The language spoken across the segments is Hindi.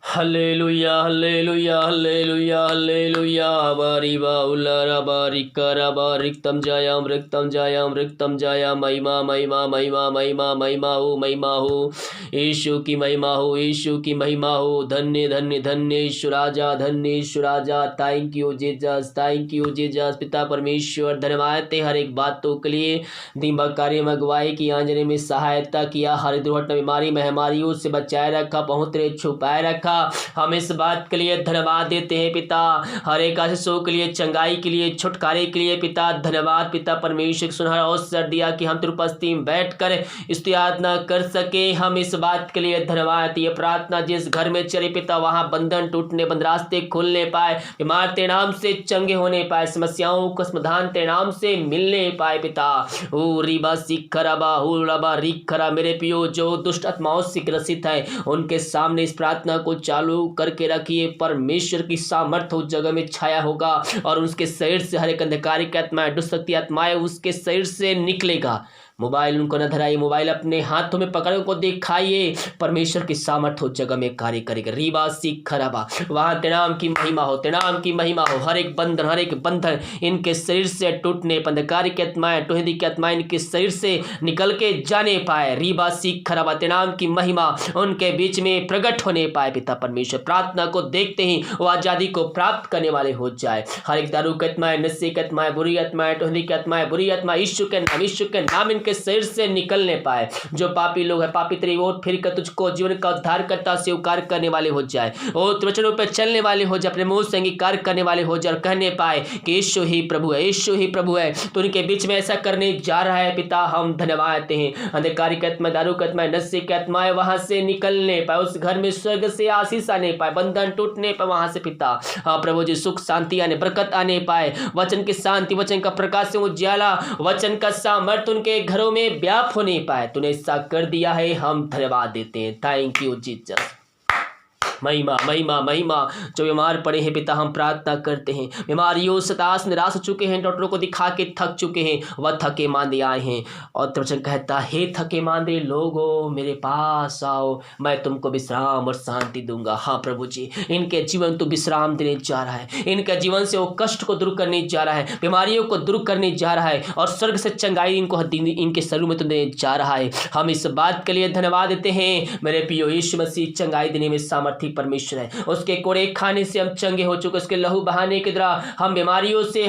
हल्लेलुया हल्लेलुया हल्लेलुया हल्लेलुया बारिबा उल्लारा बारिकारा बारिक्तम जायाम महिमा महिमा महिमा महिमा महिमा हो यीशु की महिमा हो यीशु की महिमा हो। धन्य धन्य धन्य यीशु राजा थैंक यू जीसस पिता परमेश्वर धन्यवाद ते हर एक बातों के लिए दिमाग कार्य में अगुवाई की आंजने में सहायता किया हर दुर्घटना बीमारी महामारियों से बचाए रखा पहुँचते छुपाए रखा। हम इस बात के लिए धन्यवाद देते हैं पिता हर एक आशीषों के लिए चंगाई के लिए छुटकारे के लिए पिता धन्यवाद पिता परमेश्वर सुनहरा अवसर दिया कि हम तेरी उपस्थिति में बैठकर स्तुति आराधना कर सके। हम इस बात के लिए धन्यवाद ये प्रार्थना जिस घर में चले पिता वहां बंधन टूटने बंद रास्ते खुलने पाए बीमार तेरे नाम से चंगे होने पाए समस्याओं का समाधान तेरे नाम से मिलने पाए पिता ओ रिबा सिखराबा हो रबा रिखरा मेरे पियो जो दुष्ट आत्माओं से ग्रसित है उनके सामने इस प्रार्थना को चालू करके रखिए। परमेश्वर की सामर्थ्य उस जगह में छाया होगा और उसके शरीर से हर एक अंधकारिक आत्माएं दुष्ट शक्ति आत्माएं उसके शरीर से निकलेगा। मोबाइल उनको न धराइए मोबाइल अपने हाथों में पकड़ को दिखाइए परमेश्वर की सामर्थ्य उस जगह में कार्य करेगा। रीबा सीख खराबा वहां तेरे नाम की महिमा हो तेरे नाम की महिमा हो। हर एक बंधन इनके शरीर से टूटने अंधकारिक आत्माएं टोहदी की आत्माएं इनके शरीर से निकल के जाने पाए। रीबा सीख खराबा तेरे नाम की महिमा उनके बीच में प्रकट होने पाए पिता परमेश्वर प्रार्थना को देखते ही वो आजादी को प्राप्त करने वाले हो जाए। हर एक दारू की आत्माएं नशे की आत्माएं बुरी आत्माएं टोहदी की आत्माएं बुरी आत्मा यीशु के नाम के शरीर से निकलने पाए। जो पापी लोग हैं पापी तेरी ओर फिर कर तुझको जीवन का उद्धार करता स्वीकार करने वाले हो जाए और वचनों पर चलने वाले हो जाए अपने मुंह से अंगीकार करने वाले हो जाए और कहने पाए कि यीशु ही प्रभु है यीशु ही प्रभु है। तो उनके बीच में ऐसा करने जा रहा है पिता हम धन्यवाद देते हैं। अंधकारिक आत्मा दारू की आत्मा नशे की आत्माएं वहां से निकलने पाए उस घर में स्वर्ग से आशीष आने पाए बंधन टूटने पाए वहां से पिता हाँ प्रभु जी सुख शांति आने बरकत आने पाए वचन की शांति वचन का प्रकाश से उजाला वचन का सामर्थ्य उनके घरों में व्याप होने पाए। तूने ऐसा कर दिया है हम धन्यवाद देते हैं। थैंक यू जीसस महिमा महिमा महिमा। जो बीमार पड़े हैं पिता हम प्रार्थना करते हैं बीमारियों सतास निराश हो चुके हैं डॉक्टरों को दिखा के थक चुके हैं वह थके मांदे आए हैं और वचन कहता है हे थके मांदे लोगों मेरे पास आओ मैं तुमको विश्राम और शांति दूंगा। हाँ प्रभु जी इनके जीवन तो विश्राम देने जा रहा है इनके जीवन से वो कष्ट को दूर करने जा रहा है बीमारियों को दूर करने जा रहा है और स्वर्ग से चंगाई इनको इनके शरीर में तो देने जा रहा है। हम इस बात के लिए धन्यवाद देते हैं मेरे प्रियो यीशु मसीह चंगाई देने में सामर्थ्य परमेश्वर है उसके कोड़े खाने से हम चंगे हो चुके उसके लहू बहाने के द्वारा हम बीमारियों से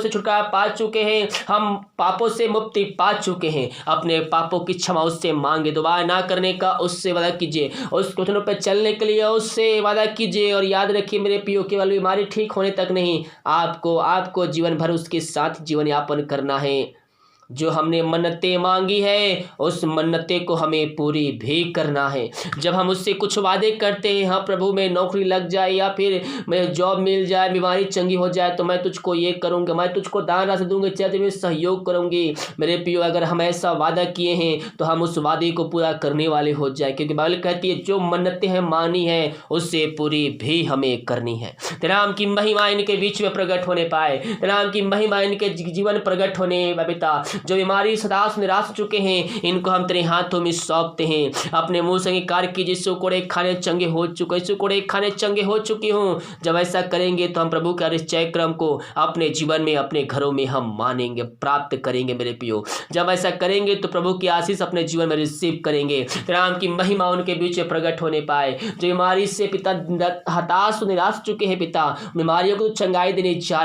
छुटकारा पा चुके हैं हम पापों से मुक्ति पा चुके हैं। अपने पापों की क्षमा उससे मांगे दोबारा ना करने का उससे वादा कीजिए उस वचनों पर चलने के लिए उससे वादा कीजिए और याद रखिए मेरे प्रियो केवल बीमारी ठीक होने तक नहीं आपको जीवन भर उसके साथ जीवन यापन करना है। जो हमने मन्नतें मांगी है उस मन्नते को हमें पूरी भी करना है। जब हम उससे कुछ वादे करते हैं हाँ प्रभु में नौकरी लग जाए या फिर मैं जॉब मिल जाए बीमारी चंगी हो जाए तो मैं तुझको ये करूँगा मैं तुझको दान राशि दूंगी चाहे मैं सहयोग करूँगी। मेरे प्रियो अगर हम ऐसा वादा किए हैं तो हम उस वादे को पूरा करने वाले हो जाए क्योंकि बाइबल कहती है जो मन्नतें हैं मानी है उससे पूरी भी हमें करनी है। तेरे नाम की महिमा इनके बीच में प्रकट होने पाए तेरे नाम की महिमा इनके जीवन प्रकट होने पिता जो बीमारी सदास निराश चुके हैं इनको हम तेरे हाथों में सौंपते हैं। अपने मुंह से कार्य की जिससे कोड़े खाने चंगे हो चुके इस कोड़े खाने चंगे हो चुकी हूँ। जब ऐसा करेंगे तो हम प्रभु के निश्चय क्रम को अपने जीवन में अपने घरों में हम मानेंगे प्राप्त करेंगे। मेरे प्रियो जब ऐसा करेंगे तो प्रभु की आशीष अपने जीवन में रिसीव करेंगे। तेरे नाम की महिमा उनके बीच में प्रकट होने पाए। जो बीमारी से पिता हताश निराश चुके हैं पिता बीमारियों को चंगाई देने जा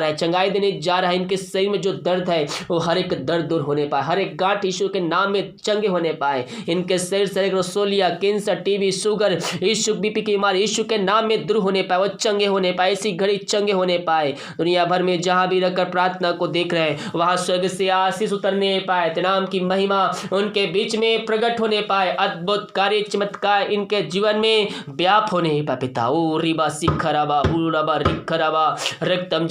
रहा है इनके शरीर में जो दर्द है वो हर एक दर्द दूर होने पाए हर एक गांठ यीशु के नाम में चंगे होने पाए। इनके शरीर से रसोलिया कैंसर टीबी शुगर यीशु बीपी की बीमारी यीशु के नाम में दूर होने पाए वो चंगे होने पाए इसी घड़ी चंगे होने पाए। दुनिया भर में जहां भी रहकर प्रार्थना को देख रहे हैं वहां स्वर्ग से आशीष उतरने पाए। तेरे नाम की महिमा उनके बीच में प्रकट होने पाए अद्भुत कार्य चमत्कार इनके जीवन में व्याप होने पाए पिता ओ रिबा सिखराबा उरबा रिखराबा रक्तम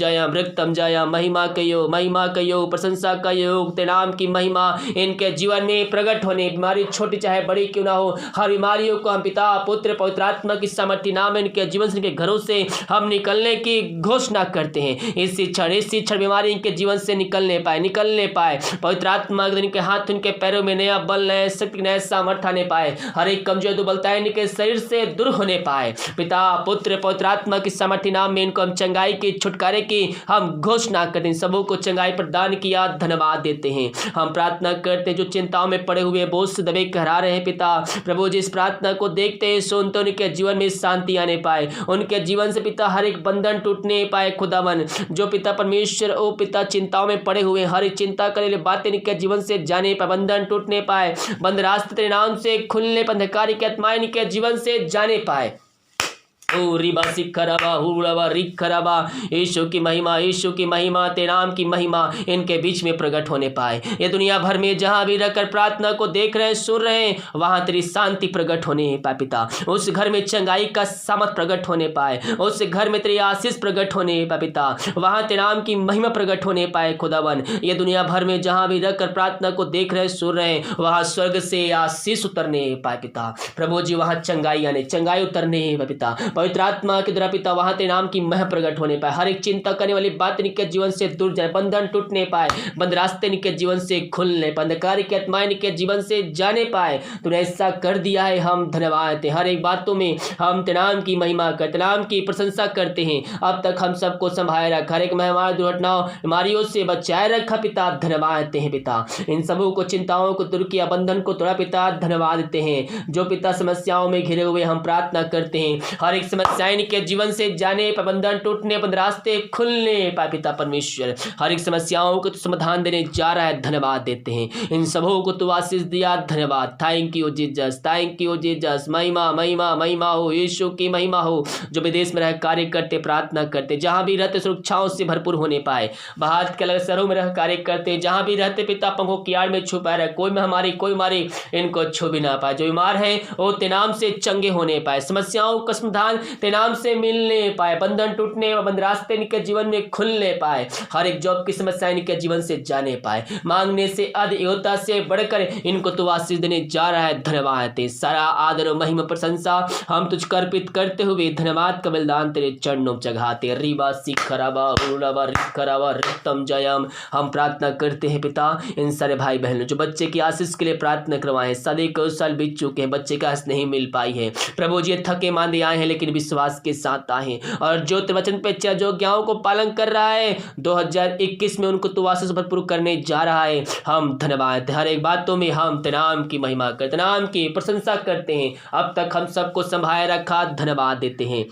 जाया महिमा कयो प्रशंसा कयो तेरे नाम की महिमा इनके जीवन में प्रकट होने, बीमारी छोटी चाहे बड़ी क्यों ना हो, हर बीमारियों को हम पिता पुत्र पवित्र आत्मा की सामर्थ्य नाम इनके जीवन से, इनके घरों से हम निकलने की घोषणा करते हैं। इस क्षण बीमारी इनके जीवन से निकलने पाए पवित्र आत्मा इनके हाथ इनके पैरों में नया बल, नया शक्ति, नया सामर्थ्य आने पाए, हर एक कमजोर दुर्बलता इनके शरीर से दूर होने पाए। पिता पुत्र पवित्र आत्मा की सामर्थ्य नाम में इनको हम चंगाई की, छुटकारे की हम घोषणा करते हैं। सबों को चंगाई प्रदान किया, धन्यवाद देते हैं। हम प्रार्थना करते हैं जो चिंताओं में पड़े हुए बोझ से दबे कहरा रहे हैं पिता प्रभु जी, इस प्रार्थना को देखते हैं सुनते उनके जीवन में शांति आने पाए, उनके जीवन से पिता हर एक बंधन टूटने पाए। खुदावन जो पिता परमेश्वर ओ पिता चिंताओं में पड़े हुए, हर एक चिंता करने वाली बातें इनके जीवन से जाने पाए, बंधन टूटने पाए, बंद रास्ते तेरे नाम से खुलने पर, अंधकार की आत्माएं इनके जीवन से जाने पाए। ओ रिबा सिखरबा हुरबा रिखरबा, यीशु की महिमा, यीशु की महिमा, तेरे नाम की महिमा इनके बीच में प्रकट होने पाए। ये दुनिया भर में जहां भी रहकर प्रार्थना को देख रहे हैं, सुन रहे हैं, वहां तेरी शांति प्रकट होने पाए पिता। उस घर में चंगाई का सामर्थ प्रकट होने पाए, उस घर में तेरी आशीष प्रकट होने पाए पिता, वहां तेरे नाम की महिमा प्रकट होने पाए। खुदावन ये दुनिया भर में जहां भी रहकर प्रार्थना को देख रहे हैं, सुन रहे हैं, वहां स्वर्ग से आशीष उतरने पाए पिता प्रभु जी, वहां चंगाई उतरने पाए पिता, पवित्र आत्मा के द्वारा पिता वहां तेरे नाम की मह प्रकट होने पाए, हर एक चिंता करने वाली बात इनके जीवन से दूर जाए, बंधन टूटने पाए, बंद रास्ते इनके जीवन से खुलने पाए, अंधकार की आत्माएं इनके जीवन से जाने पाए। तूने ऐसा कर दिया है, हम धन्यवाद देते हैं। हर एक बातों में हम तेरे नाम की महिमा करते, नाम की प्रशंसा करते हैं। अब तक हम सबको संभाले रखा, हर एक महामारी दुर्घटनाओं बीमारियों से बचाए रखा पिता, धन्यवाद देते हैं पिता। इन सबों को चिंताओं को दूर किया, बंधन को तोड़ा पिता, धन्यवाद देते हैं। जो पिता समस्याओं में घिरे हुए हम प्रार्थना करते हैं, हर एक समस्या इनके जीवन से जाने, बंधन टूटने, बंद रास्ते खुलने पाए पिता परमेश्वर, हर एक समस्याओं को समाधान देने जा रहा है, धन्यवाद देते हैं। इन सबों को तू आशीष दिया, धन्यवाद। Thank you Jesus, thank you Jesus. महिमा महिमा महिमा हो, यीशु की महिमा हो। जो विदेश में रह कार्य करते, प्रार्थना करते, जहां भी रहते सुरक्षाओं से भरपूर होने पाए, बाहर के अलग शहरों में रह कार्य करते, जहां भी रहते पिता पंखों की आड़ में छुपा रहे, कोई महामारी कोई बीमारी इनको छू भी ना पाए। जो बीमार है वो तेरे नाम से चंगे होने पाए, समस्याओं का समाधान तेरे नाम से मिलने पाए, बंधन टूटने व बंद रास्ते इनके जीवन में खुलने पाए, हर एक जॉब की समस्या इनके जीवन से जाने पाए। मांगने से अधिक, योग्यता से बढ़कर इनको तू आशीष देने जा रहा है, धन्यवाद है। सारा आदर और महिमा प्रशंसा हम तुझको अर्पित करते हुए धन्यवाद का बलिदान तेरे चरणों चढ़ाते। रिबा सिखरबा हुरबा रिखरबा रितम जयम। हम प्रार्थना करते हैं पिता इन सारे भाई बहनों जो बच्चे की आशीष के लिए प्रार्थना करवाए, सदी को साल बीत चुके हैं, बच्चे का आशीष नहीं मिल पाई है प्रभु जी, थके मांदे आए हैं लेकिन विश्वास के साथ आए, और जो वचन पे जो ज्ञाओं को पालन कर रहा है 2021 में उनको तो आशीष भरपूर करने जा रहा है। हम धन्यवाद, हर एक बातों में हम तेरे नाम की महिमा करते, नाम की प्रशंसा करते हैं। अब तक हम सबको संभाले रखा, धन्यवाद देते हैं।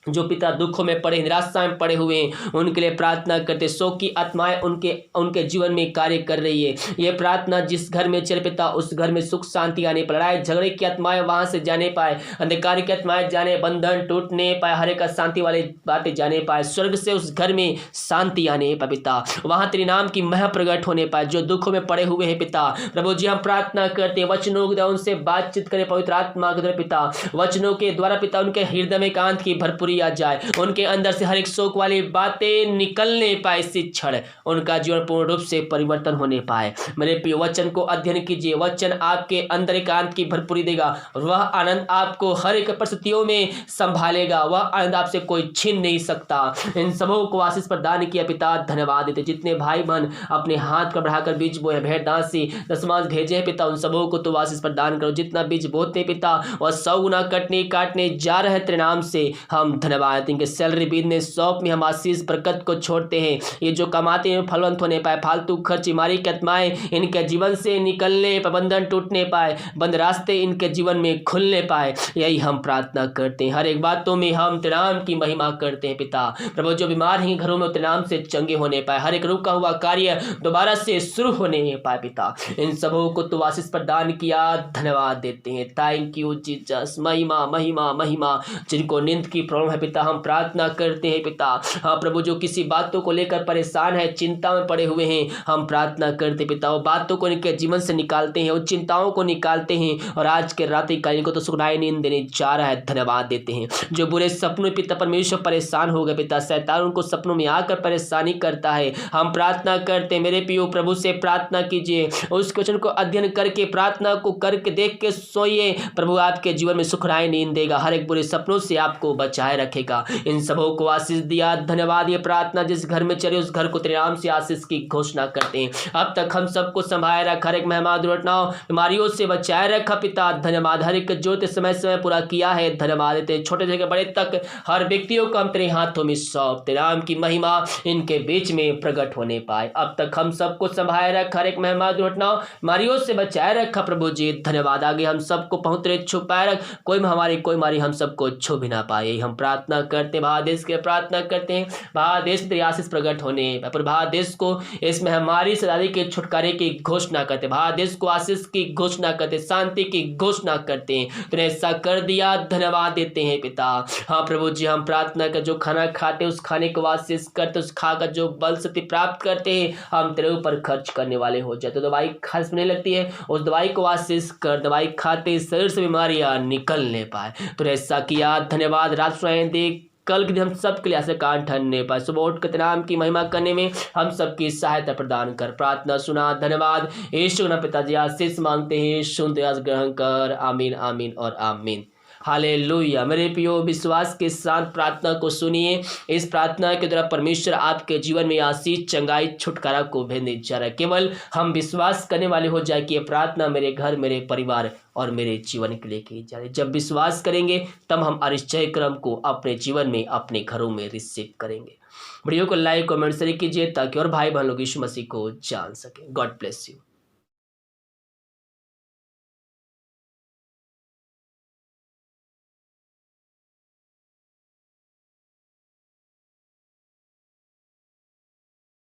जो पिता दुखों में पड़े, निराशा में पड़े हुए उनके लिए प्रार्थना करते, शोक की आत्माएं उनके जीवन में कार्य कर रही है। ये प्रार्थना जिस घर में चले पिता उस घर में सुख शांति आने पर, लड़ाई झगड़े की आत्माएं वहां से जाने पाए, अंधकार की आत्माएं जाने, बंधन टूटने पाए, हर एक शांति वाली बातें जाने पाए, स्वर्ग से उस घर में शांति आने पाए पिता, वहां तेरे नाम की मह प्रकट होने पाए। जो दुखों में पड़े हुए हैं पिता प्रभु जी, हम प्रार्थना करते हैं वचनों के द्वारा उनसे बातचीत करें, पवित्र आत्मा के द्वारा पिता वचनों के द्वारा पिता उनके हृदय में कांत की भरपूरी आ जाए, उनके अंदर से हर एक शोक वाली बातें निकलने पाए, इसी क्षण उनका जीवन पूर्ण रूप से परिवर्तन होने पाए। मेरे प्रिय वचन को अध्ययन कीजिए, वचन आपके अंदर एकांत की भरपूरी देगा, वह आनंद आपको हर एक परिस्थितियों में संभालेगा, वह आनंद आपसे कोई छीन नहीं सकता। इन सबों को आशीष प्रदान किया पिता, धन्यवाद देते। जितने भाई बहन अपने हाथ पर बढ़ाकर बीज बोए, भेड़ दासी दशमांश भेजे हैं पिता, उन सबों को तो आशीष प्रदान करो। जितना बीज बोते पिता वह 100 गुना काटने जा रहे तेरे नाम से हम धन्यवाद। इनके सैलरी बिजनेस शॉप में हम आशीष बरकत को छोड़ते हैं, ये जो कमाते हैं फलवंत होने पाए, फालतू खर्च बीमारी की आत्माएं इनके जीवन से निकलने, प्रबंधन टूटने पाए, बंद रास्ते इनके जीवन में खुलने पाए, यही हम प्रार्थना करते हैं। हर एक बातों में हम तेरे नाम की महिमा करते हैं पिता प्रभु। जो बीमार हैं घरों में तेरे नाम से चंगे होने पाए, हर एक रुका हुआ कार्य दोबारा से शुरू होने पाए पिता, इन सबों को तो आशीष प्रदान किया, धन्यवाद देते हैं। Thank you Jesus. महिमा महिमा महिमा। जिनको नींद की प्रॉब्लम है पिता, हम प्रार्थना करते हैं पिता। हाँ प्रभु, जो किसी बातों को लेकर परेशान है, चिंता में पड़े हुए हैं, हम प्रार्थना करते पिता, वो बातों को इनके जीवन से निकालते हैं, वो चिंताओं को निकालते हैं और आज के रात्रि का इनको तो सुखदाई नींद देने जा रहा है। धन्यवाद देते हैं। जो बुरे सपनों पिता परमेश्वर परेशान हो गए पिता, शैतान उनको सपनों में आकर परेशानी करता है, हम प्रार्थना करते हैं मेरे पियो प्रभु से प्रार्थना कीजिए, उस क्वेश्चन को अध्ययन करके प्रार्थना को करके देख के सोइए। प्रभु आपके जीवन में सुखदाई नींद देगा, हर एक बुरे सपनों से आपको बचाए रखेगा। इन सबों को आशीष दिया। धन्यवाद। ये प्रार्थना जिस घर में चले उस घर को तेरे नाम से आशीष की घोषणा करते हैं। अब तक हम सबको संभाले रखा, हर एक मेहमान दुर्घटनाओं बीमारियों से बचाए रखा पिता। धन्यवाद। हर एक जो समय समय पूरा किया है, धन्यवाद देते हैं। छोटे से बड़े तक हर व्यक्तियों को हम तेरे हाथों में सौंप, तेरे नाम की महिमा इनके बीच में प्रकट होने पाए। अब तक हम सबको संभाले रखा, हर एक मेहमान दुर्घटनाओं बीमारियों से बचाए रखा प्रभु जी। धन्यवाद। आगे हम सबको पहुंच रहे छुपाए रख, कोई महामारी कोई मारी हम सबको छू भी ना पाए। हम प्रार्थना करते हैं, भारत देश के प्रार्थना करते हैं, भारत देश तेरी आशीष प्रकट होने, भारत देश को इस महामारी से दादी के छुटकारे की घोषणा करते, भारत देश को आशीष की घोषणा करते, शांति की घोषणा करते हैं। तूने ऐसा कर दिया, धन्यवाद देते हैं पिता। हाँ प्रभु जी, हम प्रार्थना कर जो खाना खाते उस खाने को आशीष करते, उस खाकर जो बल शक्ति प्राप्त करते हैं, हम तेरे ऊपर खर्च करने वाले हो जाए। तो दवाई खाने लगती है, उस दवाई को आशीष कर, दवाई खाते शरीर से बीमारियां निकलने पाए। तो ऐसा किया, धन्यवाद। रात सुनाए देख कल के दिन हम सब के लिए ऐसे कान ठनने पाए, सुबह उठ कर नाम की महिमा करने में हम सबकी सहायता प्रदान कर। प्रार्थना सुना, धन्यवाद। यीशु ना पिताजी आशीष मांगते हैं, सुनते आज ग्रहण कर। आमीन आमीन और आमीन। हालेलुया। मेरे प्रियो, विश्वास के साथ प्रार्थना को सुनिए। इस प्रार्थना के द्वारा परमेश्वर आपके जीवन में आशीष, चंगाई, छुटकारा को भेजने जा रहा है। केवल हम विश्वास करने वाले हो जाए कि ये प्रार्थना मेरे घर, मेरे परिवार और मेरे जीवन के लिए की जा रही है। जब विश्वास करेंगे तब हम अरिश्चय क्रम को अपने जीवन में, अपने घरों में रिसीव करेंगे। वीडियो को लाइक कमेंट शेयर कीजिए ताकि और भाई बहन लोग यीशु मसीह को जान सके। God bless you.